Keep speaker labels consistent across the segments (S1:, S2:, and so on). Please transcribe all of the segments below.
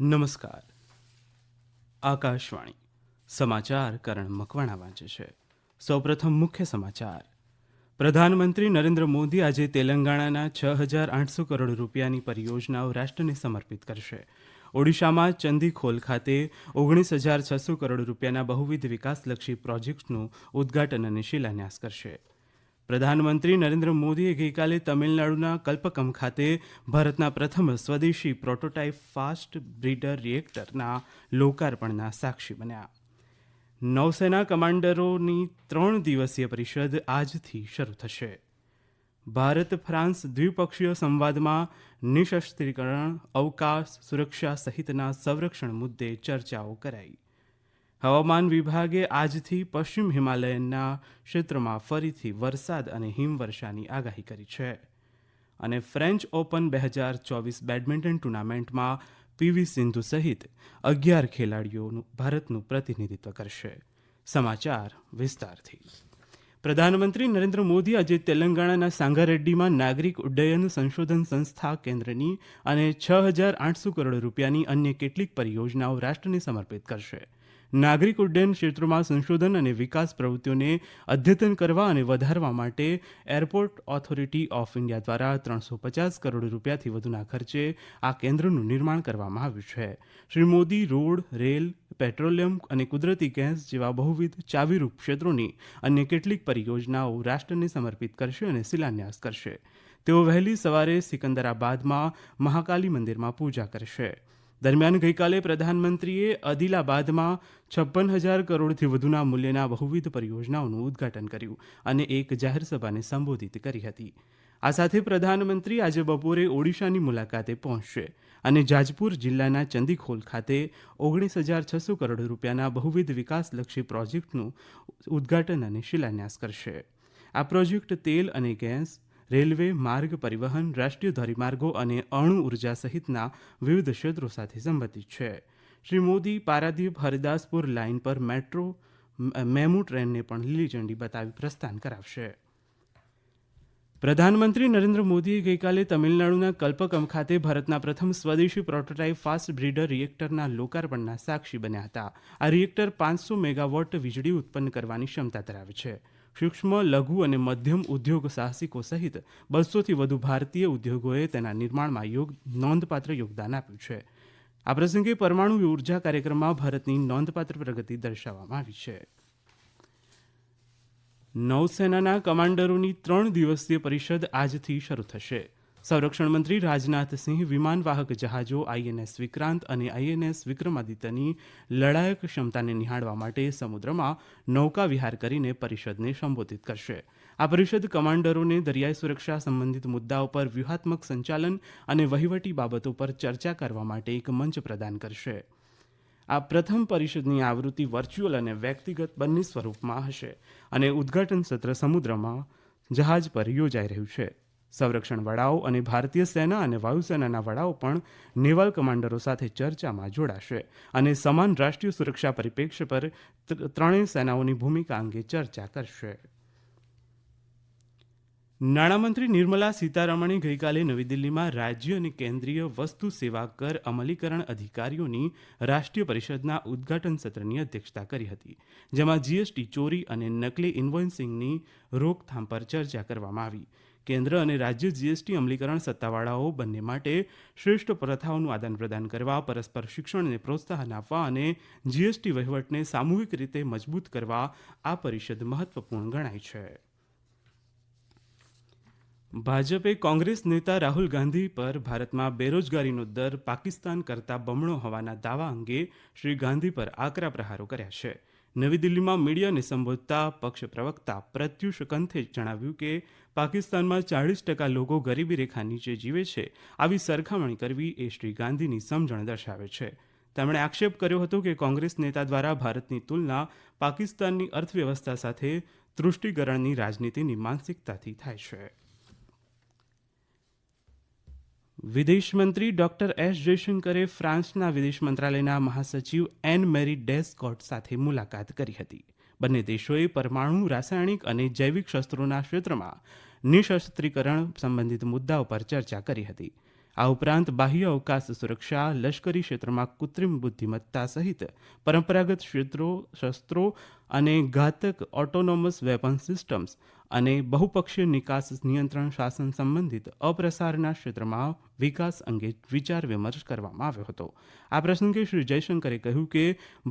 S1: નમસ્કાર. આકાશવાણી સમાચાર કરણ મકવાણા વાંચે છે. સૌપ્રથમ મુખ્ય સમાચાર. પ્રધાનમંત્રી નરેન્દ્ર મોદી આજે તેલંગાણાના 6,800 કરોડ રૂપિયાની પરિયોજનાઓ રાષ્ટ્રને સમર્પિત કરશે. ઓડિશામાં ચંદીખોલ ખાતે 19,600 કરોડ રૂપિયાના બહુવિધ વિકાસલક્ષી પ્રોજેક્ટ્સનું ઉદ્ઘાટન અને શિલાન્યાસ કરશે. પ્રધાનમંત્રી નરેન્દ્ર મોદીએ ગઈકાલે તમિલનાડુના કલ્પકમ ખાતે ભારતના પ્રથમ સ્વદેશી પ્રોટોટાઇપ ફાસ્ટ બ્રીડર રિએક્ટરના લોકાર્પણના સાક્ષી બન્યા. નૌસેના કમાન્ડરોની 3 દિવસીય પરિષદ આજથી શરૂ થશે. ભારત ફ્રાન્સ દ્વિપક્ષીય સંવાદમાં નિશસ્ત્રીકરણ, અવકાશ, સુરક્ષા સહિતના સંરક્ષણ મુદ્દે ચર્ચાઓ કરાઈ. હવામાન વિભાગે આજથી પશ્ચિમ હિમાલયના ક્ષેત્રમાં ફરીથી વરસાદ અને હિમવર્ષાની આગાહી કરી છે. અને ફ્રેન્ચ ઓપન 2024 બેડમિન્ટન ટુર્નામેન્ટમાં પીવી સિંધુ સહિત 11 ખેલાડીઓ ભારતનું પ્રતિનિધિત્વ કરશે. સમાચાર વિસ્તારથી. પ્રધાનમંત્રી નરેન્દ્ર મોદી આજે તેલંગાણાના સાંગારેડ્ડીમાં નાગરિક ઉડ્ડયન સંશોધન સંસ્થા કેન્દ્રની અને 6,800 કરોડ રૂપિયાની અન્ય કેટલીક પરિયોજનાઓ રાષ્ટ્રને સમર્પિત કરશે. નાગરિક ઉડ્ડયન ક્ષેત્રમાં સંશોધન અને વિકાસ પ્રવૃત્તિઓને અદ્યતન કરવા અને વધારવા માટે એરપોર્ટ ઓથોરિટી ઓફ ઇન્ડિયા દ્વારા 350 કરોડ રૂપિયાથી વધુના ખર્ચે આ કેન્દ્રનું નિર્માણ કરવામાં આવ્યું છે. Shri Modi road, rail, petroleum અને કુદરતી ગેસ જેવા બહુવિધ ચાવીરૂપ ક્ષેત્રોની અન્ય કેટલીક પરિયોજનાઓ રાષ્ટ્રને સમર્પિત કરશે અને શિલાન્યાસ કરશે. તેઓ વહેલી સવારે સિકંદરાબાદમાં મહાકાલી મંદિરમાં પૂજા કરશે. દરમિયાન ગઈકાલે પ્રધાનમંત્રીએ અદિલાબાદમાં 56,000 કરોડથી વધુના મૂલ્યના બહુવિધ પરિયોજનાઓનું ઉદ્ઘાટન કર્યું અને એક જાહેર સભાને સંબોધિત કરી હતી. આ સાથે પ્રધાનમંત્રી આજે બપોરે ઓડિશાની મુલાકાતે પહોંચશે અને જાજપુર જિલ્લાના ચંદીખોલ ખાતે 19,600 કરોડ રૂપિયાના બહુવિધ વિકાસલક્ષી પ્રોજેક્ટનું ઉદ્ઘાટન અને શિલાન્યાસ કરશે. આ પ્રોજેક્ટ તેલ અને ગેસ, રેલવે, માર્ગ પરિવહન, રાષ્ટ્રીય ધોરીમાર્ગો અને અણુ ઉર્જા સહિતના વિવિધ ક્ષેત્રો સાથે સંબંધિત છે. શ્રી મોદી પારાદીપ હરિદાસપુર લાઇન પર મેમુ ટ્રેનને પણ લીલી ઝંડી બતાવી પ્રસ્થાન કરાવશે. પ્રધાનમંત્રી નરેન્દ્ર મોદીએ ગઈકાલે તમિલનાડુના કલ્પકમ ખાતે ભારતના પ્રથમ સ્વદેશી પ્રોટોટાઇપ ફાસ્ટ બ્રીડર રિએક્ટરના લોકાર્પણના સાક્ષી બન્યા હતા. આ રિએક્ટર 500 મેગાવોટ વીજળી ઉત્પન્ન કરવાની ક્ષમતા ધરાવે છે. સૂક્ષ્મ, લઘુ અને મધ્યમ ઉદ્યોગ સાહસિકો સહિત 200થી વધુ ભારતીય ઉદ્યોગોએ તેના નિર્માણમાં નોંધપાત્ર યોગદાન આપ્યું છે. આ પ્રસંગે પરમાણુ ઉર્જા કાર્યક્રમમાં ભારતની નોંધપાત્ર પ્રગતિ દર્શાવવામાં આવી છે. નૌસેનાના કમાન્ડરોની 3 દિવસીય પરિષદ આજથી શરૂ થશે. સંરક્ષણ મંત્રી રાજનાથસિંહ વિમાનવાહક જહાજો આઈએનએસ વિક્રાંત અને આઈએનએસ વિક્રમાદિત્યની લડાયક ક્ષમતાને નિહાળવા માટે સમુદ્રમાં નૌકા વિહાર કરીને પરિષદને સંબોધિત કરશે. આ પરિષદ કમાન્ડરોને દરિયાઈ સુરક્ષા સંબંધિત મુદ્દાઓ પર વ્યૂહાત્મક સંચાલન અને વહીવટી બાબતો પર ચર્ચા કરવા માટે એક મંચ પ્રદાન કરશે. આ પ્રથમ પરિષદની આવૃત્તિ વર્ચ્યુઅલ અને વ્યક્તિગત બંને સ્વરૂપમાં હશે અને ઉદ્ઘાટન સત્ર સમુદ્રમાં જહાજ પર યોજાઈ રહ્યું છે. સંરક્ષણ વડાઓ અને ભારતીય સેના અને વાયુસેનાના વડાઓ પણ નેવલ કમાન્ડરો સાથે ચર્ચામાં જોડાશે અને સમાન રાષ્ટ્રીય સુરક્ષા પરિપ્રેક્ષ્ય પર ત્રણેય સેનાઓની ભૂમિકા અંગે ચર્ચા કરશે. નાણામંત્રી નિર્મલા સીતારમણે ગઈકાલે નવી દિલ્હીમાં રાજ્ય અને કેન્દ્રીય વસ્તુ સેવા કર અમલીકરણ અધિકારીઓની રાષ્ટ્રીય પરિષદના ઉદ્ઘાટન સત્રની અધ્યક્ષતા કરી હતી, જેમાં જીએસટી ચોરી અને નકલી ઇન્વોઇસિંગની રોકથામ પર ચર્ચા કરવામાં આવી. કેન્દ્ર અને રાજ્ય જીએસટી અમલીકરણ સત્તાવાળાઓ બંને માટે શ્રેષ્ઠ પ્રથાઓનું આદાન પ્રદાન કરવા, પરસ્પર શિક્ષણને પ્રોત્સાહન આપવા અને જીએસટી વહીવટને સામૂહિક રીતે મજબૂત કરવા આ પરિષદ મહત્વપૂર્ણ ગણાય છે. ભાજપે કોંગ્રેસ નેતા રાહુલ ગાંધી પર ભારતમાં બેરોજગારીનો દર પાકિસ્તાન કરતાં બમણો હોવાના દાવા અંગે શ્રી ગાંધી પર આકરા પ્રહારો કર્યા છે. નવી દિલ્હીમાં મીડિયાને સંબોધતા પક્ષ પ્રવક્તા પ્રત્યુષ કંથે જણાવ્યું કે પાકિસ્તાનમાં 40% લોકો ગરીબી રેખા નીચે જીવે છે. આવી સરખામણી કરવી એ શ્રી ગાંધીની સમજણ દર્શાવે છે. તેમણે આક્ષેપ કર્યો હતો કે કોંગ્રેસ નેતા દ્વારા ભારતની તુલના પાકિસ્તાનની અર્થવ્યવસ્થા સાથે તૃષ્ટિકરણની રાજનીતિની માનસિકતાથી થાય છે. વિદેશમંત્રી ડોક્ટર એસ જયશંકરે ફ્રાન્સના વિદેશ મંત્રાલયના મહાસચિવ એન મેરી ડેસ્કોટ સાથે મુલાકાત કરી હતી. બંને દેશોએ પરમાણુ, રાસાયણિક અને જૈવિક શસ્ત્રોના ક્ષેત્રમાં નિશસ્ત્રીકરણ સંબંધિત મુદ્દાઓ પર ચર્ચા કરી હતી. આ ઉપરાંત બાહ્ય અવકાશ સુરક્ષા, લશ્કરી ક્ષેત્રમાં કૃત્રિમ બુદ્ધિમત્તા સહિત પરંપરાગત શસ્ત્રો અને ઘાતક ઓટોનોમસ વેપન સિસ્ટમ્સ અને બહુપક્ષીય નિકાસ નિયંત્રણ શાસન સંબંધિત અપ્રસારના ક્ષેત્રમાં વિકાસ અંગે વિચાર વિમર્શ કરવામાં આવ્યો હતો. આ પ્રસંગે શ્રી જયશંકરે કહ્યું કે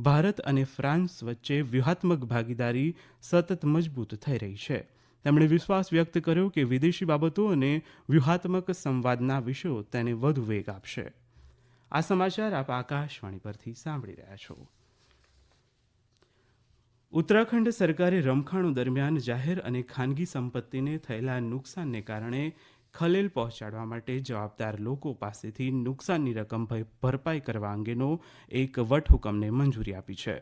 S1: ભારત અને ફ્રાન્સ વચ્ચે વ્યૂહાત્મક ભાગીદારી સતત મજબૂત થઈ રહી છે. તેમણે વિશ્વાસ વ્યક્ત કર્યો કે વિદેશી બાબતો અને વ્યૂહાત્મક સંવાદના વિષયો તેને વધુ વેગ આપશે. આ સમાચાર આપ આકાશવાણી પરથી સાંભળી રહ્યા છો. ઉત્તરાખંડ સરકારે રમખાણો દરમિયાન જાહેર અને ખાનગી સંપત્તિને થયેલા નુકસાનને કારણે ખલેલ પહોંચાડવા માટે જવાબદાર લોકો પાસેથી નુકસાનની રકમ ભરપાઈ કરવા અંગેનો એક વટહુકમને મંજૂરી આપી છે.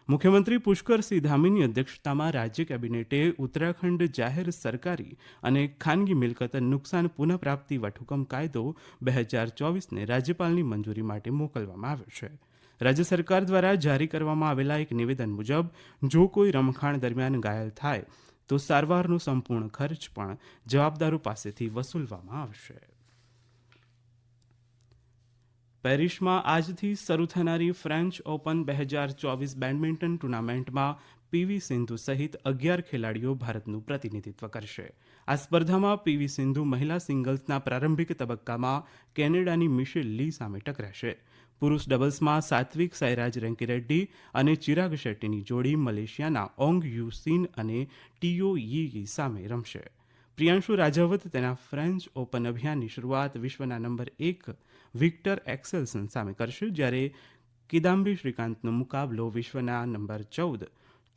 S1: મુખ્યમંત્રી પુષ્કરસિંહ ધામીની અધ્યક્ષતામાં રાજ્ય કેબિનેટે ઉત્તરાખંડ જાહેર સરકારી અને ખાનગી મિલકત નુકસાન પુનઃપ્રાપ્તિ વટહુકમ કાયદો 2024ને રાજ્યપાલની મંજૂરી માટે મોકલવામાં આવ્યો છે. રાજ્ય સરકાર દ્વારા જારી કરવામાં આવેલા એક નિવેદન મુજબ જો કોઈ રમખાણ દરમિયાન ઘાયલ થાય તો સારવારનો સંપૂર્ણ ખર્ચ પણ જવાબદારો પાસેથી વસૂલવામાં આવશે. પેરિસમાં આજથી શરૂ થનારી ફ્રેન્ચ ઓપન 2024 બેડમિન્ટન ટુર્નામેન્ટમાં પીવી સિંધુ સહિત 11 ખેલાડીઓ ભારતનું પ્રતિનિધિત્વ કરશે. આ સ્પર્ધામાં પીવી સિંધુ મહિલા સિંગલ્સના પ્રારંભિક તબક્કામાં કેનેડાની મિશેલ લી સામે ટકરાશે. પુરુષ ડબલ્સમાં સાત્વિક સાઈરાજ રેન્કીરેડ્ડી અને ચિરાગ શેટ્ટીની જોડી મલેશિયાના ઓંગ યુ સિન અને ટીઓ યી સામે રમશે. પ્રિયાંશુ રાજાવત તેના ફ્રેન્ચ ઓપન અભિયાનની શરૂઆત વિશ્વના નંબર 1 વિક્ટર એક્સેલ્સન સામે કરશે, જ્યારે કિદામ્બી શ્રીકાંતનો મુકાબલો વિશ્વના નંબર 14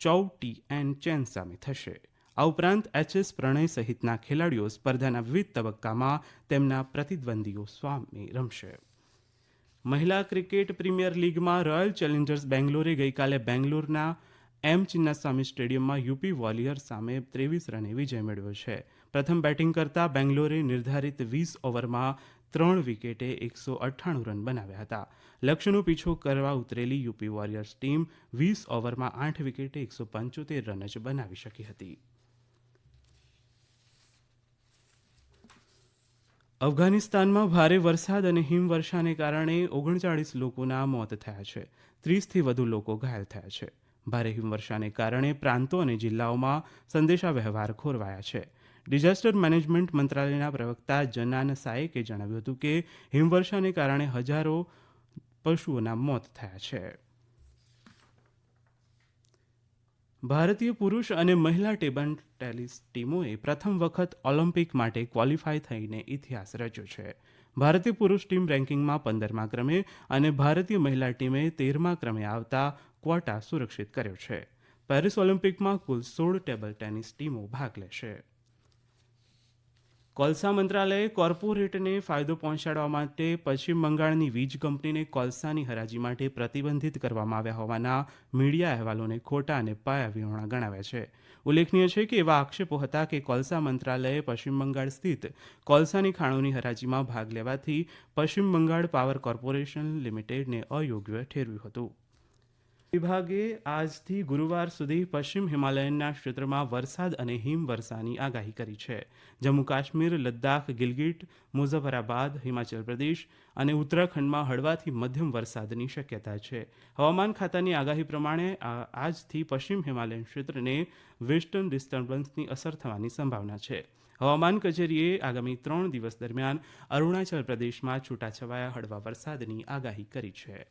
S1: ચૌ ટી ચેન સામે થશે. આ ઉપરાંત એચએસ પ્રણય સહિતના ખેલાડીઓ સ્પર્ધાના વિવિધ તબક્કામાં તેમના પ્રતિદ્વંદીઓ સામે રમશે. મહિલા ક્રિકેટ પ્રીમિયર લીગમાં રોયલ ચેલેન્જર્સ બેંગ્લોરે ગઈકાલે બેંગ્લોરના એમ ચિન્નાસ્વામી સ્ટેડિયમમાં યુપી વોરિયર્સ સામે 23 રને વિજય મેળવ્યો છે. પ્રથમ બેટિંગ કરતા બેંગ્લોરે નિર્ધારિત 20 ઓવરમાં 3 વિકેટે 198 રન બનાવ્યા હતા. લક્ષ્યનો પીછો કરવા ઉતરેલી યુપી વોરિયર્સ ટીમ 20 ઓવરમાં 8 વિકેટે 175 રન જ બનાવી શકી હતી. અફઘાનિસ્તાનમાં ભારે વરસાદ અને હિમવર્ષાને કારણે 39 લોકોના મોત થયા છે. 30થી વધુ લોકો ઘાયલ થયા છે. ભારે હિમવર્ષાને કારણે પ્રાંતો અને જિલ્લાઓમાં સંદેશા વ્યવહાર ખોરવાયા છે. ડિઝાસ્ટર મેનેજમેન્ટ મંત્રાલયના પ્રવક્તા જનાન સાયેકે જણાવ્યું હતું કે હિમવર્ષાને કારણે હજારો પશુઓના મોત થયા છે. ભારતીય પુરુષ અને મહિલા ટેબલ ટેનિસ ટીમોએ પ્રથમ વખત ઓલિમ્પિક માટે ક્વોલિફાય થઈને ઇતિહાસ રચ્યો છે. ભારતીય પુરુષ ટીમ રેન્કિંગમાં 15મા ક્રમે અને ભારતીય મહિલા ટીમે 13મા ક્રમે આવતા ક્વોટા સુરક્ષિત કર્યો છે. પેરિસ ઓલિમ્પિકમાં કુલ 16 ટેબલ ટેનિસ ટીમો ભાગ લેશે. કોલસા મંત્રાલયે કોર્પોરેટને ફાયદો પહોંચાડવા માટે પશ્ચિમ બંગાળની વીજ કંપનીને કોલસાની હરાજી માટે પ્રતિબંધિત કરવામાં આવ્યા હોવાના મીડિયા અહેવાલોને ખોટા અને પાયાવિહોણા ગણાવ્યા છે. ઉલ્લેખનીય છે કે એવા આક્ષેપો હતા કે કોલસા મંત્રાલયે પશ્ચિમ બંગાળ સ્થિત કોલસાની ખાણોની હરાજીમાં ભાગ લેવાથી પશ્ચિમ બંગાળ પાવર કોર્પોરેશન લિમિટેડને અયોગ્ય ઠેરવ્યું હતું. વિભાગે આજથી ગુરુવાર સુધી પશ્ચિમ હિમાલયના ક્ષેત્રમાં વરસાદ અને હિમવર્ષાની આગાહી કરી છે. જમ્મુ કાશ્મીર, લદ્દાખ, ગિલગિટ, મુઝફ્ફરાબાદ, હિમાચલ પ્રદેશ અને ઉત્તરાખંડમાં હળવાથી મધ્યમ વરસાદની શક્યતા છે. હવામાન ખાતાની આગાહી પ્રમાણે આજથી પશ્ચિમ હિમાલયન ક્ષેત્રને વેસ્ટર્ન ડિસ્ટર્બન્સની અસર થવાની સંભાવના છે. હવામાન કચેરીએ આગામી 3 દિવસ દરમિયાન અરુણાચલ પ્રદેશમાં છૂટાછવાયા હળવા વરસાદની આગાહી કરી છે.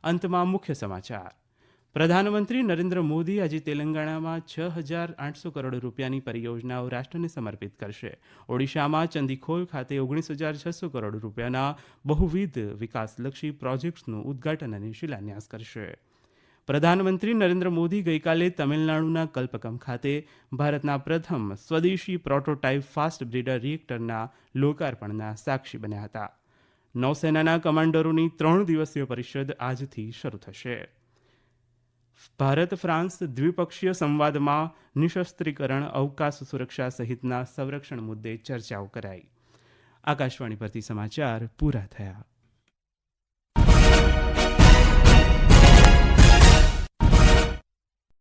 S1: અંતમાં મુખ્ય સમાચાર. પ્રધાનમંત્રી નરેન્દ્ર મોદી આજે તેલંગાણામાં 6,800 કરોડ રૂપિયાની પરિયોજનાઓ રાષ્ટ્રને સમર્પિત કરશે. ઓડિશામાં ચંદીખોલ ખાતે 19,600 કરોડ રૂપિયાના બહુવિધ વિકાસલક્ષી પ્રોજેક્ટ્સનું ઉદ્ઘાટન અને શિલાન્યાસ કરશે. પ્રધાનમંત્રી નરેન્દ્ર મોદી ગઈકાલે તમિલનાડુના કલ્પકમ ખાતે ભારતના પ્રથમ સ્વદેશી પ્રોટોટાઇપ ફાસ્ટ બ્રીડર રિએક્ટરના લોકાર્પણના સાક્ષી બન્યા હતા. નૌસેનાના કમાન્ડરોની 3 દિવસીય પરિષદ આજથી શરૂ થશે. ભારત ફ્રાન્સ દ્વિપક્ષીય સંવાદમાં નિશસ્ત્રીકરણ, અવકાશ સુરક્ષા સહિતના સંરક્ષણ મુદ્દે ચર્ચાઓ કરાઈ. આકાશવાણી પરથી સમાચાર પૂરા થયા.